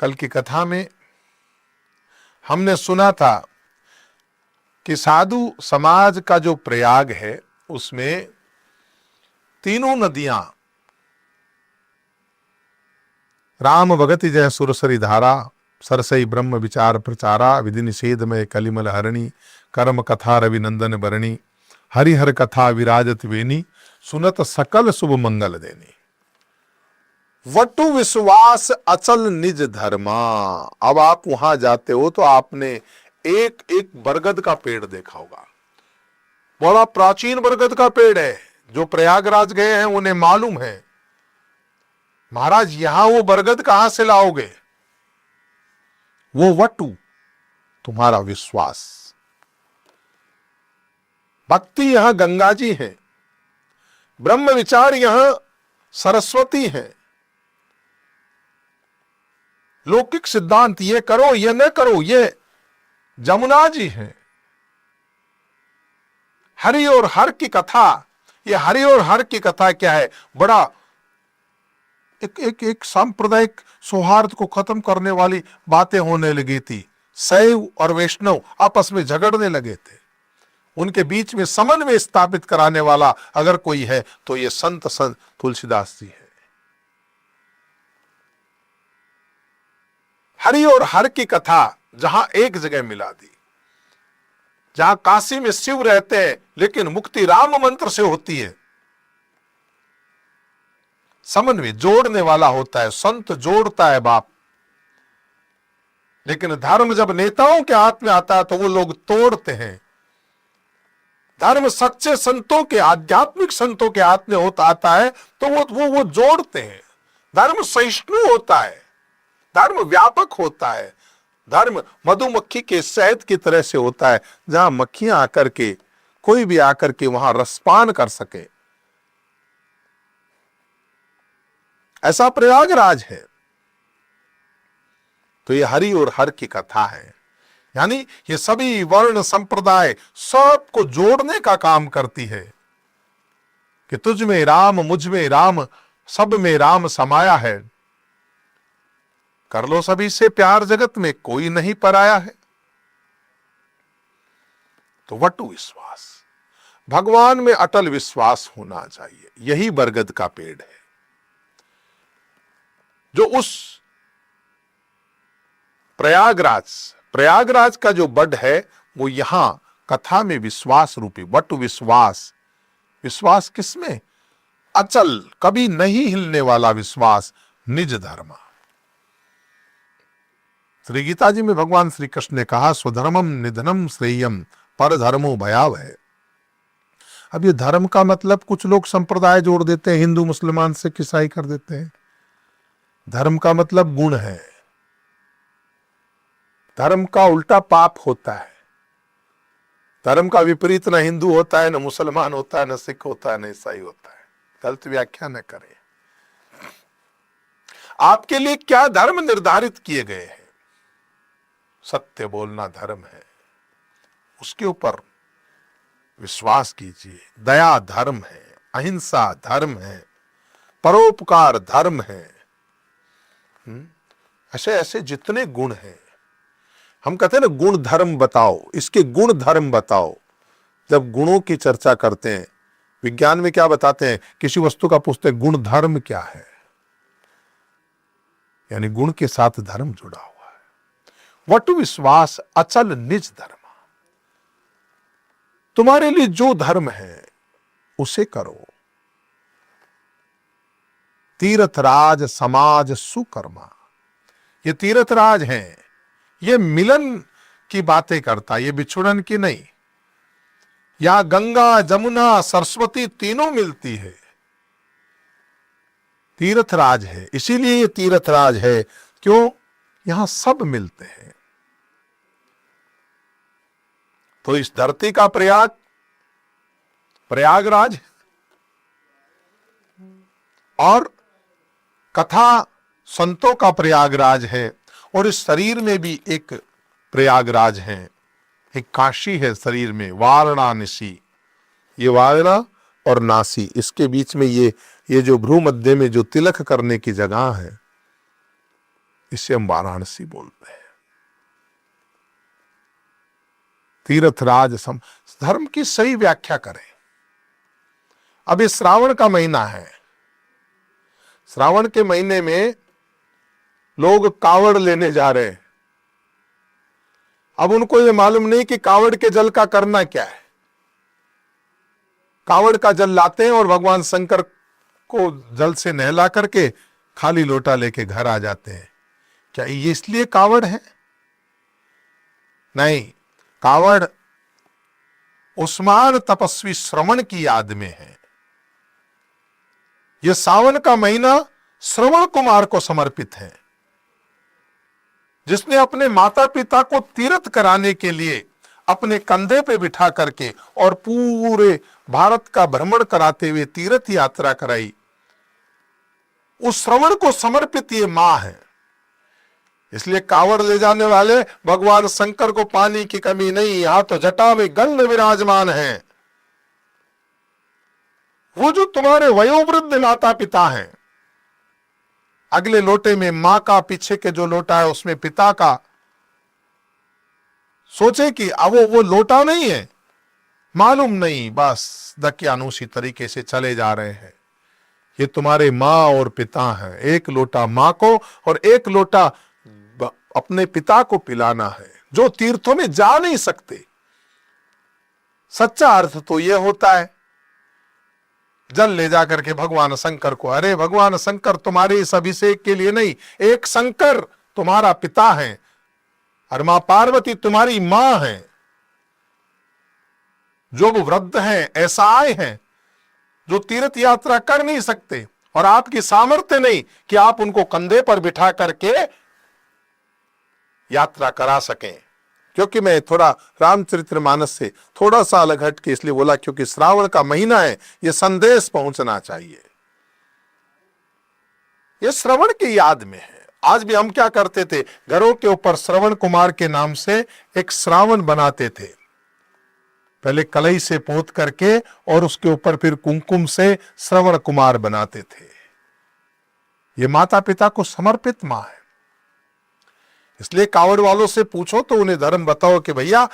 कल की कथा में हमने सुना था कि साधु समाज का जो प्रयाग है उसमें तीनों नदियां राम भगति जय सुरसरी धारा, सरसई ब्रह्म विचार प्रचारा, विधि निषेध में कलिमल हरणी, कर्म कथा रविनंदन बरणी, हरिहर कथा विराजत वेनी, सुनत सकल शुभ मंगल देनी। वटु विश्वास अचल निज धर्मा। अब आप वहां जाते हो तो आपने एक एक बरगद का पेड़ देखा होगा। बड़ा प्राचीन बरगद का पेड़ है। जो प्रयागराज गए हैं उन्हें मालूम है, महाराज यहां वो बरगद कहां से लाओगे? वो वटु तुम्हारा विश्वास। भक्ति यहां गंगा जी है, ब्रह्म विचार यहां सरस्वती है, लौकिक सिद्धांत ये करो ये न करो ये जमुना जी है। हरि और हर की कथा, ये हरि और हर की कथा क्या है? बड़ा एक सांप्रदायिक सौहार्द को खत्म करने वाली बातें होने लगी थी। शैव और वैष्णव आपस में झगड़ने लगे थे। उनके बीच में समन्वय स्थापित कराने वाला अगर कोई है तो ये संत तुलसीदास जी है। हरि और हर की कथा जहां एक जगह मिला दी, जहां काशी में शिव रहते हैं लेकिन मुक्ति राम मंत्र से होती है। समन्वय जोड़ने वाला होता है, संत जोड़ता है बाप। लेकिन धर्म जब नेताओं के हाथ में आता है तो वो लोग तोड़ते हैं। धर्म सच्चे संतों के, आध्यात्मिक संतों के हाथ में आता है तो वो जोड़ते हैं। धर्म सहिष्णु होता है, धर्म व्यापक होता है। धर्म मधुमक्खी के शहद की तरह से होता है, जहां मक्खियां आकर के, कोई भी आकर के वहां रसपान कर सके। ऐसा प्रयागराज है। तो ये हरि और हर की कथा है, यानी ये सभी वर्ण संप्रदाय सबको जोड़ने का काम करती है कि तुझ में राम, मुझ में राम, सब में राम समाया है। कर लो सभी से प्यार, जगत में कोई नहीं पराया है। तो वटु विश्वास, भगवान में अटल विश्वास होना चाहिए। यही बरगद का पेड़ है जो उस प्रयागराज का जो बड है वो यहां कथा में विश्वास रूपी वटु विश्वास। विश्वास किसमें? अचल, कभी नहीं हिलने वाला विश्वास, निज धर्म। श्री गीता जी में भगवान श्री कृष्ण ने कहा, स्वधर्मम निधनम श्रेयम पर धर्मो भयावह। अब ये धर्म का मतलब कुछ लोग संप्रदाय जोड़ देते हैं, हिंदू मुसलमान से ईसाई कर देते हैं। धर्म का मतलब गुण है। धर्म का उल्टा पाप होता है। धर्म का विपरीत न हिंदू होता है, न मुसलमान होता है, न सिख होता है, न ईसाई होता है। गलत व्याख्या न करें। आपके लिए क्या धर्म निर्धारित किए गए हैं? सत्य बोलना धर्म है, उसके ऊपर विश्वास कीजिए। दया धर्म है, अहिंसा धर्म है, परोपकार धर्म है। ऐसे ऐसे जितने गुण हैं, हम कहते हैं ना गुण धर्म बताओ, इसके गुण धर्म बताओ। जब गुणों की चर्चा करते हैं, विज्ञान में क्या बताते हैं, किसी वस्तु का पूछते हैं गुण धर्म क्या है, यानी गुण के साथ धर्म जुड़ा हुआ है। वटु विश्वास अचल निज धर्म। तुम्हारे लिए जो धर्म है उसे करो। तीर्थराज समाज सुकर्मा। ये तीर्थराज है, ये मिलन की बातें करता, ये बिछुड़न की नहीं। यहां गंगा, जमुना, सरस्वती तीनों मिलती है। तीर्थराज है, इसीलिए ये तीर्थराज है। क्यों? यहां सब मिलते हैं। तो इस धरती का प्रयागराज और कथा संतों का प्रयागराज है। और इस शरीर में भी एक प्रयागराज है, एक काशी है शरीर में, वाराणसी। ये वारणा और नासी, इसके बीच में ये जो भ्रू मध्य में जो तिलक करने की जगह है, इसे हम वाराणसी बोलते हैं। तीर्थराज धर्म की सही व्याख्या करें। अब ये श्रावण का महीना है, श्रावण के महीने में लोग कावड़ लेने जा रहे हैं। अब उनको ये मालूम नहीं कि कावड़ के जल का करना क्या है। कावड़ का जल लाते हैं और भगवान शंकर को जल से नहला करके खाली लोटा लेके घर आ जाते हैं। क्या ये इसलिए कावड़ है? नहीं, कावड़ उस महान तपस्वी श्रवण की याद में है। यह सावन का महीना श्रवण कुमार को समर्पित है, जिसने अपने माता पिता को तीर्थ कराने के लिए अपने कंधे पे बिठा करके और पूरे भारत का भ्रमण कराते हुए तीर्थ यात्रा कराई। उस श्रवण को समर्पित ये मां है। इसलिए कावड़ ले जाने वाले भगवान शंकर को पानी की कमी नहीं, यहां तो जटा में गंध विराजमान है। वो जो तुम्हारे वयोवृद्ध माता पिता हैं, अगले लोटे में मां का, पीछे के जो लोटा है उसमें पिता का। सोचे कि अब वो लोटा नहीं है, मालूम नहीं, बस दकियानुसी तरीके से चले जा रहे हैं। ये तुम्हारे मां और पिता हैं। एक लोटा मां को और एक लोटा अपने पिता को पिलाना है, जो तीर्थों में जा नहीं सकते। सच्चा अर्थ तो यह होता है, जल ले जाकर के भगवान शंकर को, अरे भगवान शंकर तुम्हारे इस अभिषेक के लिए नहीं, एक शंकर तुम्हारा पिता है और मां पार्वती तुम्हारी मां है। जो वो वृद्ध हैं, ऐसाए हैं जो तीर्थ यात्रा कर नहीं सकते और आपकी सामर्थ्य नहीं कि आप उनको कंधे पर बिठा करके यात्रा करा सकें। क्योंकि मैं थोड़ा रामचरितमानस से थोड़ा सा अलग हट के इसलिए बोला, क्योंकि श्रावण का महीना है, यह संदेश पहुंचना चाहिए। यह श्रवण की याद में है। आज भी हम क्या करते थे, घरों के ऊपर श्रवण कुमार के नाम से एक श्रावण बनाते थे। पहले कलई से पोत करके और उसके ऊपर फिर कुमकुम से श्रवण कुमार बनाते थे। ये माता पिता को समर्पित मां है। इसलिए कावड़ वालों से पूछो तो उन्हें धर्म बताओ कि भैया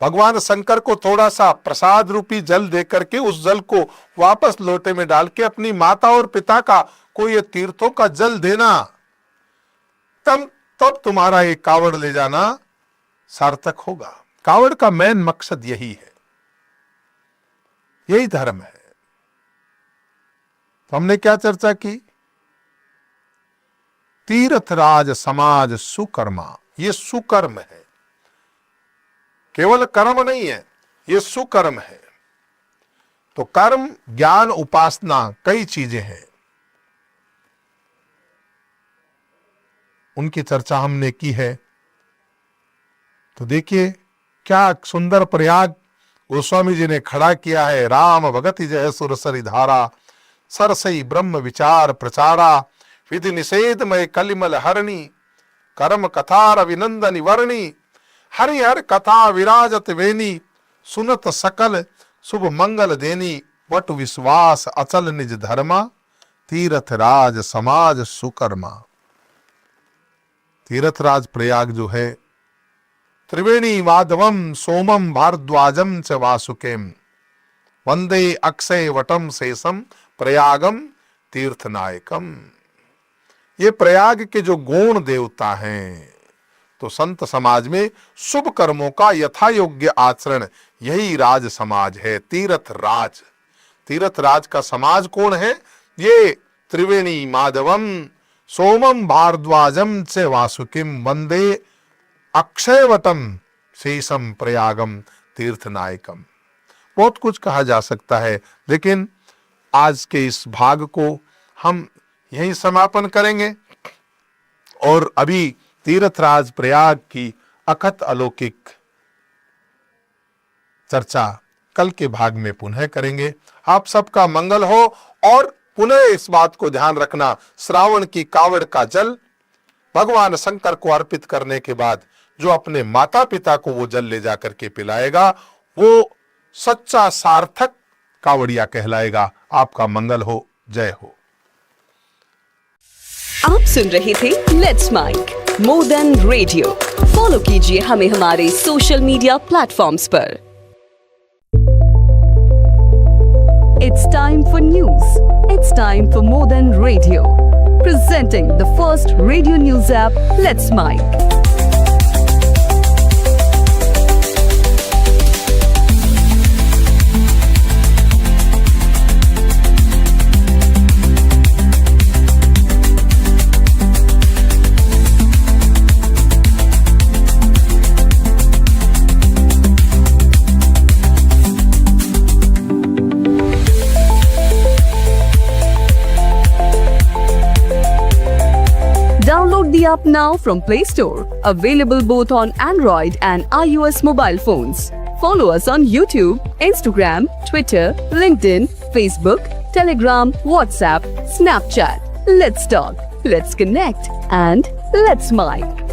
भगवान शंकर को थोड़ा सा प्रसाद रूपी जल दे करके उस जल को वापस लोटे में डाल के अपनी माता और पिता का कोई ये तीर्थों का जल देना, तब तुम्हारा ये कावड़ ले जाना सार्थक होगा। कावड़ का मेन मकसद यही है, यही धर्म है। तो हमने क्या चर्चा की? तीर्थराज समाज सुकर्मा, ये सुकर्म है, केवल कर्म नहीं है, ये सुकर्म है। तो कर्म, ज्ञान, उपासना कई चीजें हैं, उनकी चर्चा हमने की है। तो देखिए क्या सुंदर प्रयाग गोस्वामी जी ने खड़ा किया है। राम भगति जय सुरसरी धारा, सरसई ब्रह्म विचार प्रचारा, विधि निषेधमय कलिमल हरणी, कर्म कथा रविनंदनी वर्णी, हरिहर कथा विराजत वेनी, सुनत सकल शुभ मंगल देनी, वट विश्वास अचल निज धर्मा, तीर्थ राज समाज सुकर्मा। तीर्थराज प्रयाग जो है, त्रिवेणी माधवम सोमम भारद्वाजम च वासुकेम, वंदे अक्षय वटम शेषम प्रयागम तीर्थनायकम। ये प्रयाग के जो गौण देवता हैं, तो संत समाज में शुभ कर्मों का यथा योग्य आचरण, यही राज समाज है, तीर्थ राज। तीर्थ राज का समाज कौन है? ये त्रिवेणी माधवम सोमम भारद्वाजम च वासुकिम, वंदे अक्षयवटम शेषम प्रयागम तीर्थनायकम। बहुत कुछ कहा जा सकता है, लेकिन आज के इस भाग को हम यही समापन करेंगे और अभी तीर्थराज प्रयाग की अकथ अलौकिक चर्चा कल के भाग में पुनः करेंगे। आप सबका मंगल हो। और पुनः इस बात को ध्यान रखना, श्रावण की कावड़ का जल भगवान शंकर को अर्पित करने के बाद जो अपने माता पिता को वो जल ले जाकर के पिलाएगा, वो सच्चा सार्थक कावड़िया कहलाएगा। आपका मंगल हो। जय हो। आप सुन रहे थे let's make more than radio. Follow कीजिए हमें हमारे सोशल मीडिया प्लेटफॉर्म्स पर। It's time for news. It's time for more than radio. Presenting the first radio news app, Let's Mic. Download the app now from Play Store. Available both on Android and iOS mobile phones. Follow us on YouTube, Instagram, Twitter, LinkedIn, Facebook, Telegram, WhatsApp, Snapchat. Let's talk, let's connect, and let's mic.